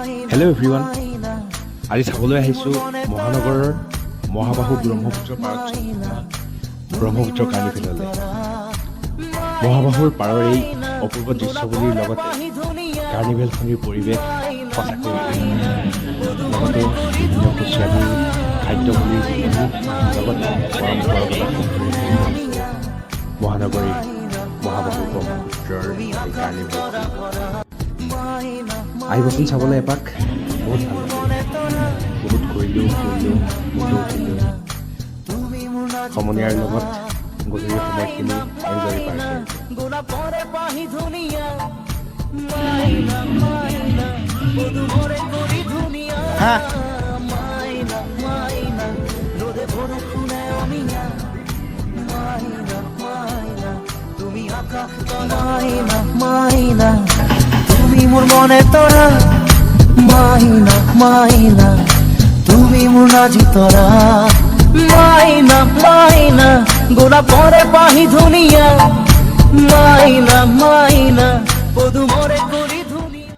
Hello' everyone, আজি চাবলৈ আহিছোঁ মহানগৰৰ মহাবাহু ব্ৰহ্মপুত্ৰ পাৰত ব্ৰহ্মপুত্ৰ কাৰ্নিভেললৈ। মহাবাহুৰ পাৰৰ এই অপূৰ্ব দৃশ্যগুলিৰ লগতে কাৰ্নিভেলখনিৰ পৰিৱেশ সঁচাকৈ লগতে বিভিন্ন সুস্বাদু খাদ্যগুলিৰ লগতে পৰম্পৰাগত মহানগৰীৰ মহাবাহু ব্ৰহ্মপুত্ৰৰ এই কাৰ্নিভেল আহিবচোন চাবলৈ এপাক। বহুত ভাল লাগে, বহুত ঘূৰিলোঁ ফটো উঠিলোঁ, সমনীয়াৰ লগত গধূলি সময়খিনি এনজয় পাইছোঁ। তুমি মোৰ মনে তৰা মাইনা মাইনা, তুমি মোৰ নাজি তৰা মাইনা মাইনা, গোলাপৰে পাহি ধুনীয়া।